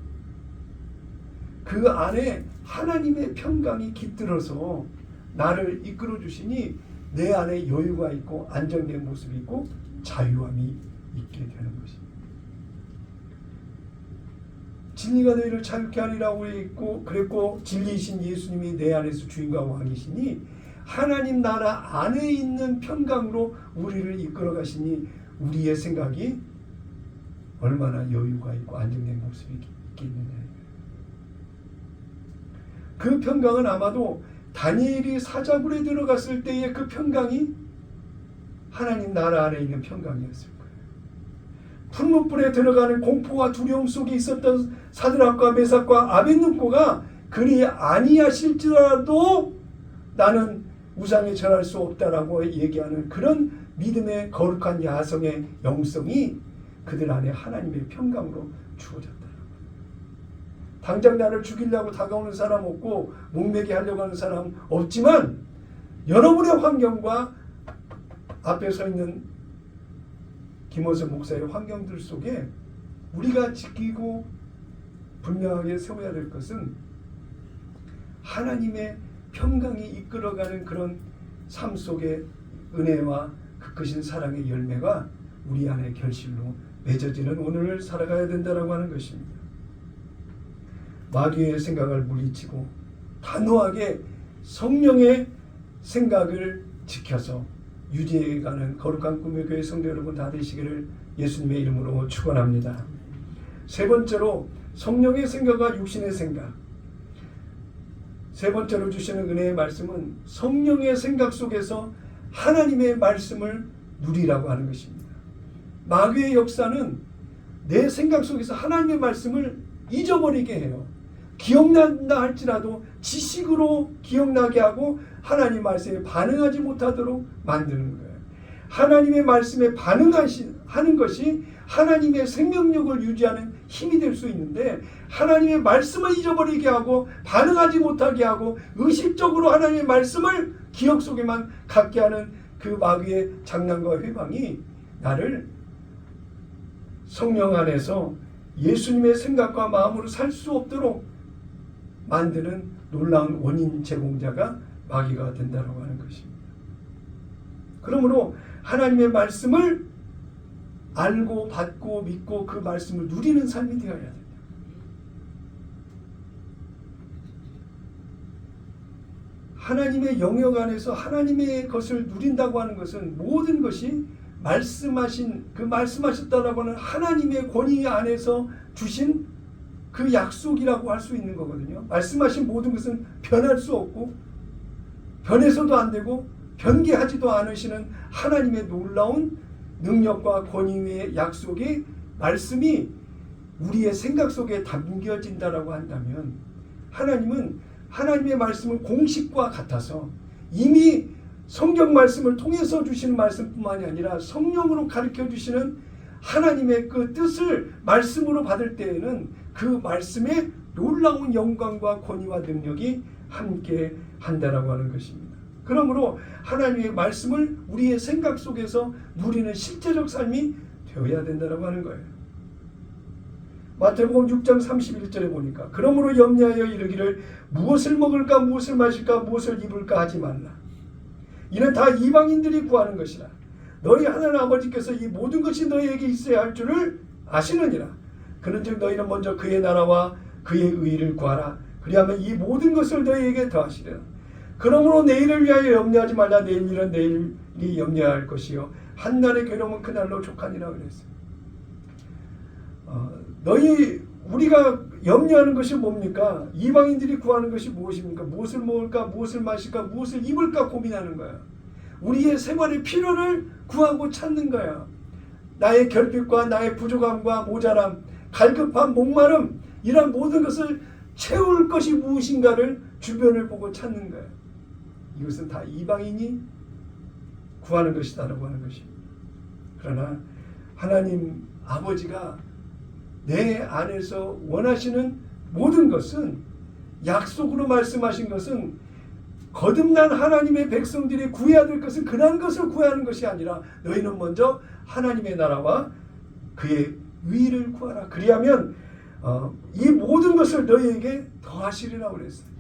그 안에 하나님의 평강이 깃들어서 나를 이끌어 주시니 내 안에 여유가 있고 안정된 모습이 있고 자유함이 있게 되는 것입니다. 진리가 너희를 자유케 하리라고 그랬고 진리이신 예수님이 내 안에서 주인과 왕이시니 하나님 나라 안에 있는 평강으로 우리를 이끌어 가시니 우리의 생각이 얼마나 여유가 있고 안정된 모습이 있겠느냐. 그 평강은 아마도 다니엘이 사자굴에 들어갔을 때의 그 평강이 하나님 나라 안에 있는 평강이었을 거예요. 풀무불에 들어가는 공포와 두려움 속에 있었던 사드락과 메삭과 아벳느고가 그리 아니하실지라도 나는 우상에 절할 수 없다라고 얘기하는 그런 믿음의 거룩한 야성의 영성이 그들 안에 하나님의 평강으로 주어졌다. 당장 나를 죽이려고 다가오는 사람 없고 목매게 하려고 하는 사람 없지만 여러분의 환경과 앞에 서 있는 김원석 목사의 환경들 속에 우리가 지키고 분명하게 세워야 될 것은 하나님의 평강이 이끌어가는 그런 삶 속에 은혜와 그 크신 사랑의 열매가 우리 안에 결실로 맺어지는 오늘을 살아가야 된다고 하는 것입니다. 마귀의 생각을 물리치고 단호하게 성령의 생각을 지켜서 유지해가는 거룩한 꿈의 교회 성도 여러분 다 되시기를 예수님의 이름으로 축원합니다. 세 번째로 성령의 생각과 육신의 생각. 세 번째로 주시는 은혜의 말씀은 성령의 생각 속에서 하나님의 말씀을 누리라고 하는 것입니다. 마귀의 역사는 내 생각 속에서 하나님의 말씀을 잊어버리게 해요. 기억난다 할지라도 지식으로 기억나게 하고 하나님 말씀에 반응하지 못하도록 만드는 거예요. 하나님의 말씀에 반응하는 것이 하나님의 생명력을 유지하는 힘이 될 수 있는데 하나님의 말씀을 잊어버리게 하고 반응하지 못하게 하고 의식적으로 하나님의 말씀을 기억 속에만 갖게 하는 그 마귀의 장난과 회방이 나를 성령 안에서 예수님의 생각과 마음으로 살 수 없도록 만드는 놀라운 원인 제공자가 마귀가 된다고 하는 것입니다. 그러므로 하나님의 말씀을 알고 받고 믿고 그 말씀을 누리는 삶이 되어야 됩니다. 하나님의 영역 안에서 하나님의 것을 누린다고 하는 것은 모든 것이 말씀하셨다라고 하는 하나님의 권위 안에서 주신 그 약속이라고 할 수 있는 거거든요. 말씀하신 모든 것은 변할 수 없고 변해서도 안 되고 변개하지도 않으시는 하나님의 놀라운 능력과 권위의 약속이 말씀이 우리의 생각 속에 담겨진다라고 한다면 하나님은 하나님의 말씀은 공식과 같아서 이미 성경 말씀을 통해서 주시는 말씀뿐만이 아니라 성령으로 가르쳐 주시는 하나님의 그 뜻을 말씀으로 받을 때에는 그 말씀에 놀라운 영광과 권위와 능력이 함께 한다라고 하는 것입니다. 그러므로 하나님의 말씀을 우리의 생각 속에서 누리는 실제적 삶이 되어야 된다라고 하는 거예요. 마태복음 6장 31절에 보니까 그러므로 염려하여 이르기를 무엇을 먹을까 무엇을 마실까 무엇을 입을까 하지 말라. 이는 다 이방인들이 구하는 것이라. 너희 하나님 아버지께서 이 모든 것이 너희에게 있어야 할 줄을 아시느니라. 그런즉 너희는 먼저 그의 나라와 그의 의를 구하라. 그리하면 이 모든 것을 너희에게 더하시리라. 그러므로 내일을 위하여 염려하지 말라. 내일 일은 내일이 염려해야 할 것이요 한날의 괴로움은 그날로 족하니라 그랬어요. 우리가 염려하는 것이 뭡니까? 이방인들이 구하는 것이 무엇입니까? 무엇을 먹을까? 무엇을 마실까? 무엇을 입을까? 고민하는 거야. 우리의 생활의 필요를 구하고 찾는 거야. 나의 결핍과 나의 부족함과 모자람, 갈급함, 목마름 이런 모든 것을 채울 것이 무엇인가를 주변을 보고 찾는 거야. 이것은 다 이방인이 구하는 것이다라고 하는 것입니다. 그러나 하나님 아버지가 내 안에서 원하시는 모든 것은 약속으로 말씀하신 것은 거듭난 하나님의 백성들이 구해야 될 것은 그런 것을 구해야 하는 것이 아니라 너희는 먼저 하나님의 나라와 그의 의를 구하라. 그리하면 이 모든 것을 너희에게 더하시리라고 그랬어요.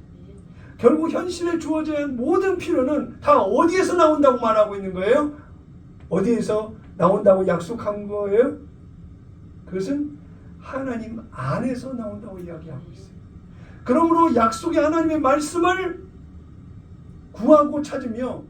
결국 현실에 주어져야 할 모든 필요는 다 어디에서 나온다고 말하고 있는 거예요? 어디에서 나온다고 약속한 거예요? 그것은 하나님 안에서 나온다고 이야기하고 있어요. 그러므로 약속의 하나님의 말씀을 구하고 찾으며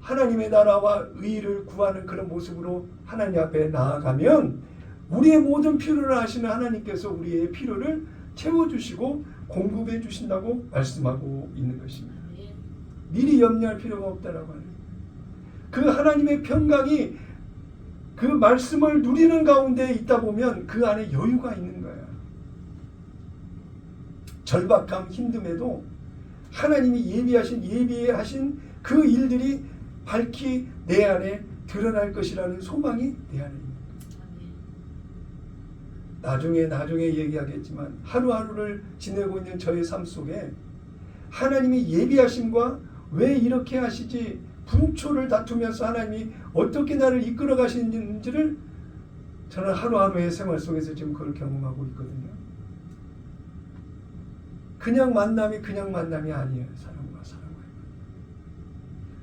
하나님의 나라와 의를 구하는 그런 모습으로 하나님 앞에 나아가면 우리의 모든 필요를 아시는 하나님께서 우리의 필요를 채워주시고 공급해 주신다고 말씀하고 있는 것입니다. 미리 염려할 필요가 없다라고 하는 그 하나님의 평강이 그 말씀을 누리는 가운데 있다 보면 그 안에 여유가 있는 거예요. 절박함, 힘듦에도 하나님이 예비하신 그 일들이 밝히 내 안에 드러날 것이라는 소망이 내 안에 있는 거예요. 나중에 얘기하겠지만 하루하루를 지내고 있는 저의 삶 속에 하나님이 예비하심과 왜 이렇게 하시지 분초를 다투면서 하나님이 어떻게 나를 이끌어 가시는지를 저는 하루하루의 생활 속에서 지금 그걸 경험하고 있거든요. 그냥 만남이 아니에요. 사람과 사람과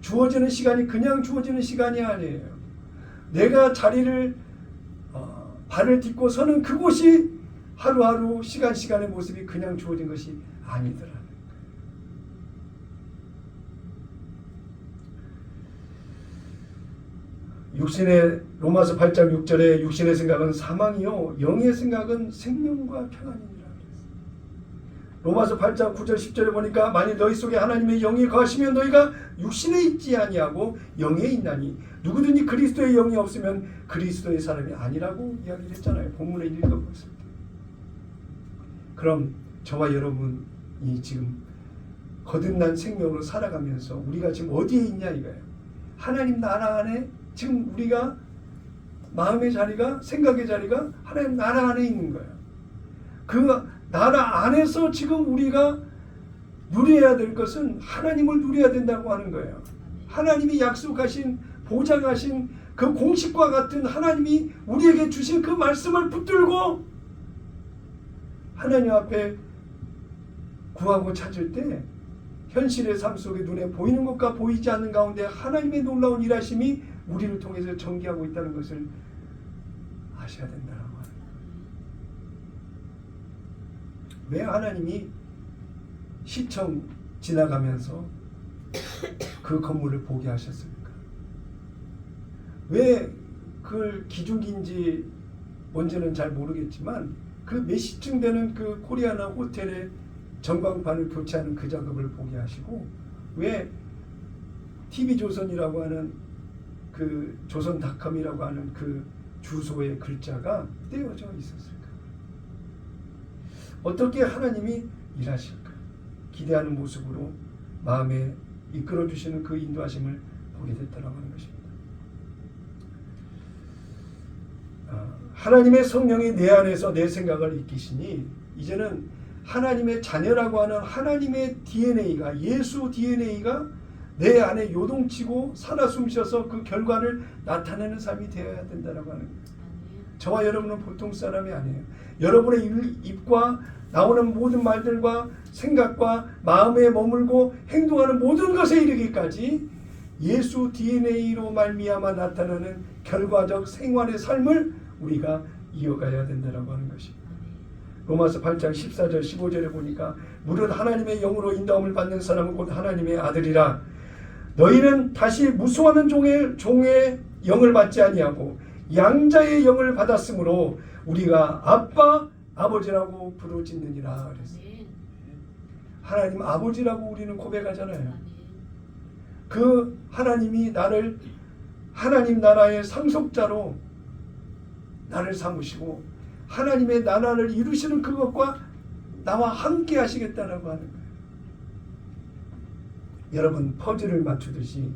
주어지는 시간이 그냥 주어지는 시간이 아니에요. 내가 자리를 발을 딛고 서는 그곳이 하루하루 시간의 모습이 그냥 주어진 것이 아니더라. 육신의 로마서 8장 6절에 육신의 생각은 사망이요 영의 생각은 생명과 평안이니라. 로마서 8장 9절 10절에 보니까 만일 너희 속에 하나님의 영이 거하시면 너희가 육신에 있지 아니하고 영에 있나니 누구든지 그리스도의 영이 없으면 그리스도의 사람이 아니라고 이야기를 했잖아요. 본문에 읽어보겠습니다. 그럼 저와 여러분이 지금 거듭난 생명으로 살아가면서 우리가 지금 어디에 있냐 이거예요. 하나님 나라 안에 지금 우리가 마음의 자리가 생각의 자리가 하나님 나라 안에 있는 거예요. 그 나라 안에서 지금 우리가 누려야 될 것은 하나님을 누려야 된다고 하는 거예요. 하나님이 약속하신 보장하신 그 공식과 같은 하나님이 우리에게 주신 그 말씀을 붙들고 하나님 앞에 구하고 찾을 때 현실의 삶 속에 눈에 보이는 것과 보이지 않는 가운데 하나님의 놀라운 일하심이 우리를 통해서 전개하고 있다는 것을 아셔야 된다라고 합니다. 왜 하나님이 시청 지나가면서 그 건물을 보게 하셨습니까? 왜 그걸 기중인지 뭔지는 잘 모르겠지만 그 몇 시쯤 되는 그 코리아나 호텔의 전광판을 교체하는 그 작업을 보게 하시고 왜 TV조선이라고 하는 그 조선닷컴이라고 하는 그 주소의 글자가 떼어져 있었을까? 어떻게 하나님이 일하실까? 기대하는 모습으로 마음에 이끌어주시는 그 인도하심을 보게 됐다라고 하는 것입니다. 하나님의 성령이 내 안에서 내 생각을 이끄시니 이제는 하나님의 자녀라고 하는 하나님의 DNA가, 예수 DNA가 내 안에 요동치고 살아 숨쉬어서 그 결과를 나타내는 삶이 되어야 된다라고 하는 거예요. 저와 여러분은 보통 사람이 아니에요. 여러분의 입과 나오는 모든 말들과 생각과 마음에 머물고 행동하는 모든 것에 이르기까지 예수 DNA로 말미암아 나타나는 결과적 생활의 삶을 우리가 이어가야 된다라고 하는 것이. 로마서 8장 14절 15절에 보니까 무릇 하나님의 영으로 인도함을 받는 사람은 곧 하나님의 아들이라. 너희는 다시 무수하는 종의 영을 받지 아니하고 양자의 영을 받았으므로 우리가 아빠 아버지라고 부르짖느니라 그랬어요. 하나님 아버지라고 우리는 고백하잖아요. 그 하나님이 나를 하나님 나라의 상속자로 나를 삼으시고 하나님의 나라를 이루시는 그것과 나와 함께 하시겠다라고 하는 거예요. 여러분, 퍼즐을 맞추듯이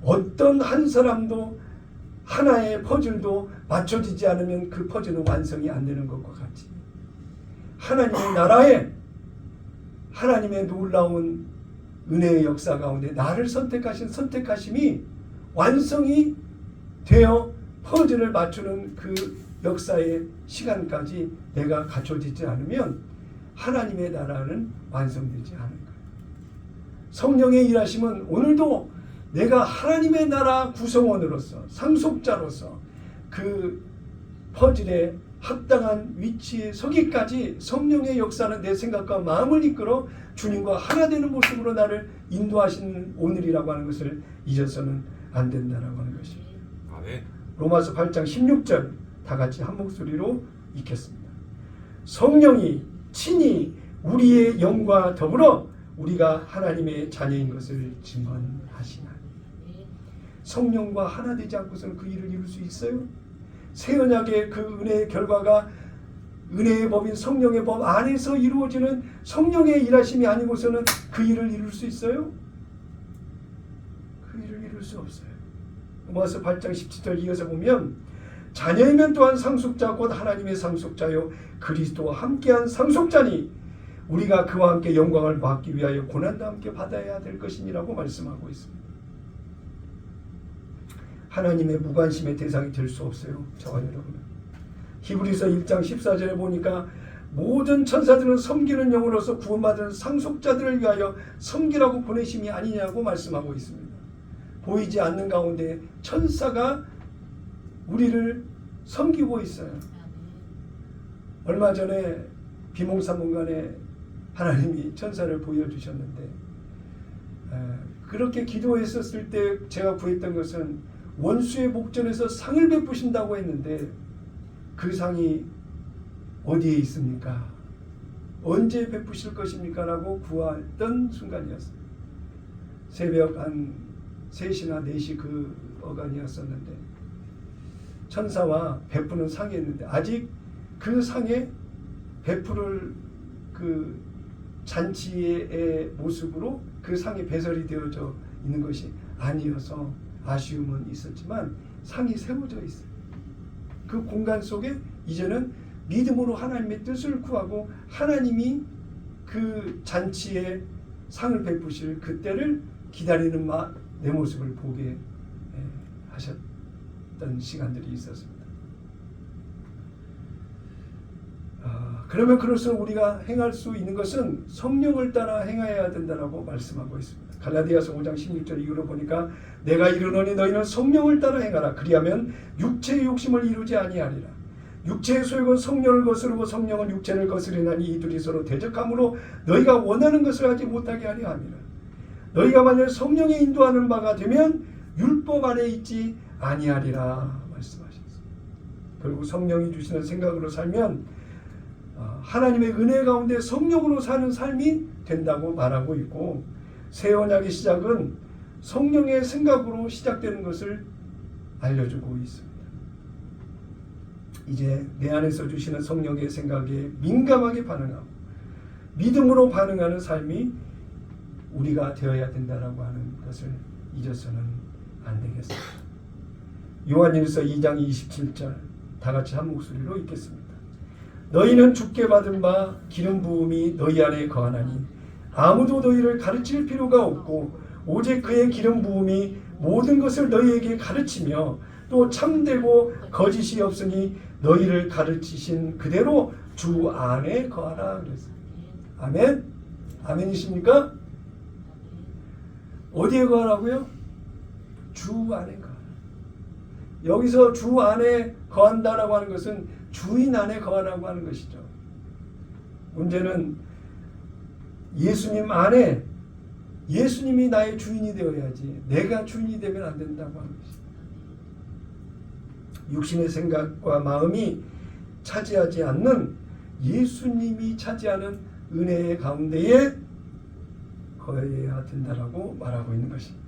어떤 한 사람도 하나의 퍼즐도 맞춰지지 않으면 그 퍼즐은 완성이 안 되는 것과 같이 하나님의 나라에 하나님의 놀라운 은혜의 역사 가운데 나를 선택하신 선택하심이 완성이 되어 퍼즐을 맞추는 그 역사의 시간까지 내가 갖춰지지 않으면 하나님의 나라는 완성되지 않은 거예요. 성령의 일하심은 오늘도 내가 하나님의 나라 구성원으로서 상속자로서 그 퍼즐에 합당한 위치에 서기까지 성령의 역사는 내 생각과 마음을 이끌어 주님과 하나 되는 모습으로 나를 인도하시는 오늘이라고 하는 것을 잊어서는 안 된다라고 하는 것입니다. 로마서 8장 16절 다 같이 한 목소리로 읽겠습니다. 성령이 친히 우리의 영과 더불어 우리가 하나님의 자녀인 것을 증언하시나니. 성령과 하나 되지 않고서는 그 일을 이룰 수 있어요? 새 언약의 그 은혜의 결과가 은혜의 법인 성령의 법 안에서 이루어지는 성령의 일하심이 아니고서는 그 일을 이룰 수 있어요? 그 일을 이룰 수 없어요. 로마서 8장 17절 이어서 보면 자녀이면 또한 상속자 곧 하나님의 상속자요 그리스도와 함께한 상속자니 우리가 그와 함께 영광을 받기 위하여 고난도 함께 받아야 될 것이니라고 말씀하고 있습니다. 하나님의 무관심의 대상이 될 수 없어요. 저와 여러분은. 히브리서 1장 14절에 보니까 모든 천사들은 섬기는 영으로서 구원받은 상속자들을 위하여 섬기라고 보내심이 아니냐고 말씀하고 있습니다. 보이지 않는 가운데 천사가 우리를 섬기고 있어요. 얼마 전에 비몽사몽간에 하나님이 천사를 보여주셨는데 그렇게 기도했었을 때 제가 구했던 것은 원수의 목전에서 상을 베푸신다고 했는데 그 상이 어디에 있습니까? 언제 베푸실 것입니까? 라고 구했던 순간이었어요. 새벽 한 3시나 4시 그 어간이었었는데 천사와 베푸는 상이 있는데 아직 그 상에 베풀을 그 잔치의 모습으로 그 상이 배설이 되어져 있는 것이 아니어서 아쉬움은 있었지만 상이 세워져 있어요. 그 공간 속에 이제는 믿음으로 하나님의 뜻을 구하고 하나님이 그 잔치에 상을 베푸실 그때를 기다리는 내 모습을 보게 하셨던 시간들이 있었습니다. 그러면 그럴수록 우리가 행할 수 있는 것은 성령을 따라 행해야 된다라고 말씀하고 있습니다. 갈라디아서 5장 16절 이후로 보니까 내가 이르노니 너희는 성령을 따라 행하라. 그리하면 육체의 욕심을 이루지 아니하리라. 육체의 소욕은 성령을 거스르고 성령은 육체를 거스리나니 이 둘이 서로 대적함으로 너희가 원하는 것을 하지 못하게 하려 함이라. 너희가 만약 성령의 인도하는 바가 되면 율법 안에 있지 아니하리라 말씀하셨습니다. 결국 성령이 주시는 생각으로 살면 하나님의 은혜 가운데 성령으로 사는 삶이 된다고 말하고 있고 새 언약의 시작은 성령의 생각으로 시작되는 것을 알려주고 있습니다. 이제 내 안에서 주시는 성령의 생각에 민감하게 반응하고 믿음으로 반응하는 삶이 우리가 되어야 된다라고 하는 것을 잊어서는 안 되겠습니다. 요한일서 2장 27절 다 같이 한 목소리로 읽겠습니다. 너희는 주께 받은 바 기름 부음이 너희 안에 거하나니 아무도 너희를 가르칠 필요가 없고 오직 그의 기름 부음이 모든 것을 너희에게 가르치며 또 참되고 거짓이 없으니 너희를 가르치신 그대로 주 안에 거하라 그랬어요. 아멘? 아멘이십니까? 어디에 거하라고요? 주 안에 거하라. 여기서 주 안에 거한다라고 하는 것은 주인 안에 거하라고 하는 것이죠. 문제는 예수님 안에 예수님이 나의 주인이 되어야지 내가 주인이 되면 안 된다고 하는 것입니다. 육신의 생각과 마음이 차지하지 않는 예수님이 차지하는 은혜의 가운데에 거해야 된다라고 말하고 있는 것입니다.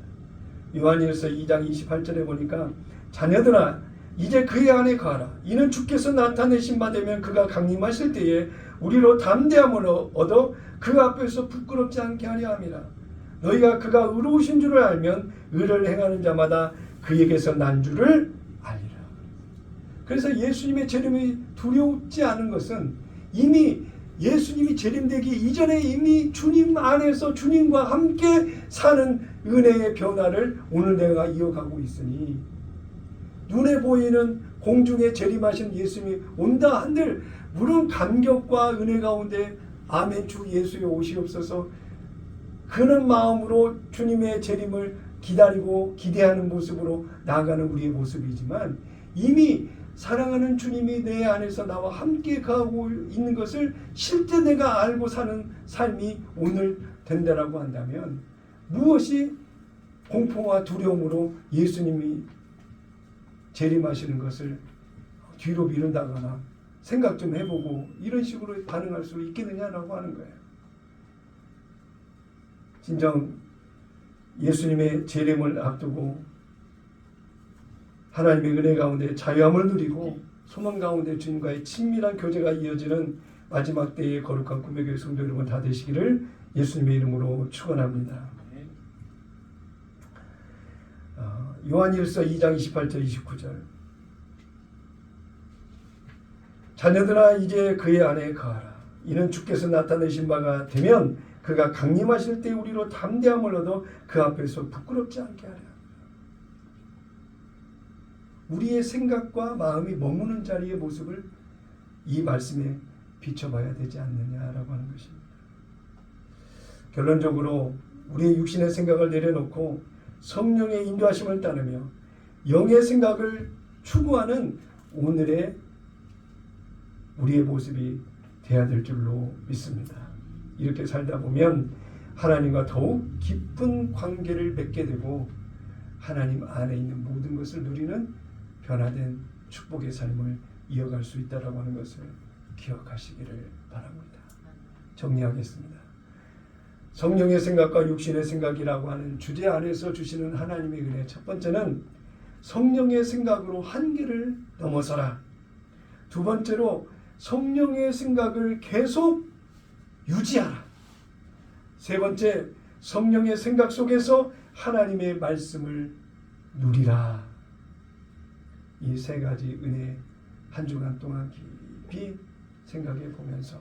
요한일서 2장 28절에 보니까 자녀들아 이제 그의 안에 거하라. 이는 주께서 나타내신 바 되면 그가 강림하실 때에 우리로 담대함을 얻어 그 앞에서 부끄럽지 않게 하려 함이라. 너희가 그가 의로우신 줄을 알면 의를 행하는 자마다 그에게서 난 줄을 알리라. 그래서 예수님의 재림이 두렵지 않은 것은 이미 예수님이 재림되기 이전에 이미 주님 안에서 주님과 함께 사는 은혜의 변화를 오늘 내가 이어가고 있으니 눈에 보이는 공중에 재림하신 예수님이 온다 한들 물론 감격과 은혜 가운데 아멘 주 예수의 오시옵소서 그런 마음으로 주님의 재림을 기다리고 기대하는 모습으로 나아가는 우리의 모습이지만 이미 사랑하는 주님이 내 안에서 나와 함께 가고 있는 것을 실제 내가 알고 사는 삶이 오늘 된다라고 한다면 무엇이 공포와 두려움으로 예수님이 재림하시는 것을 뒤로 미룬다거나 생각 좀 해보고 이런 식으로 반응할 수 있겠느냐라고 하는 거예요. 진정 예수님의 재림을 앞두고 하나님의 은혜 가운데 자유함을 누리고 소망 가운데 주님과의 친밀한 교제가 이어지는 마지막 때의 거룩한 꿈의 교회 성도 여러분 다 되시기를 예수님의 이름으로 축원합니다. 요한일서 2장 28절 29절 자녀들아 이제 그의 안에 거하라. 이는 주께서 나타내신 바가 되면 그가 강림하실 때 우리로 담대함을 얻어 그 앞에서 부끄럽지 않게 하라. 우리의 생각과 마음이 머무는 자리의 모습을 이 말씀에 비춰봐야 되지 않느냐라고 하는 것입니다. 결론적으로 우리의 육신의 생각을 내려놓고 성령의 인도하심을 따르며 영의 생각을 추구하는 오늘의 우리의 모습이 되어야 될 줄로 믿습니다. 이렇게 살다 보면 하나님과 더욱 깊은 관계를 맺게 되고 하나님 안에 있는 모든 것을 누리는 변화된 축복의 삶을 이어갈 수 있다라고 하는 것을 기억하시기를 바랍니다. 정리하겠습니다. 성령의 생각과 육신의 생각이라고 하는 주제 안에서 주시는 하나님의 은혜 첫 번째는 성령의 생각으로 한계를 넘어서라. 두 번째로 성령의 생각을 계속 유지하라. 세 번째 성령의 생각 속에서 하나님의 말씀을 누리라. 이 세 가지 은혜 한 주간 동안 깊이 생각해 보면서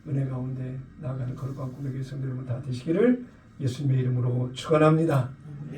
은혜 가운데 나아가는 거룩한 꿈의 교회 성도 여러분 다 되시기를 예수님의 이름으로 축원합니다.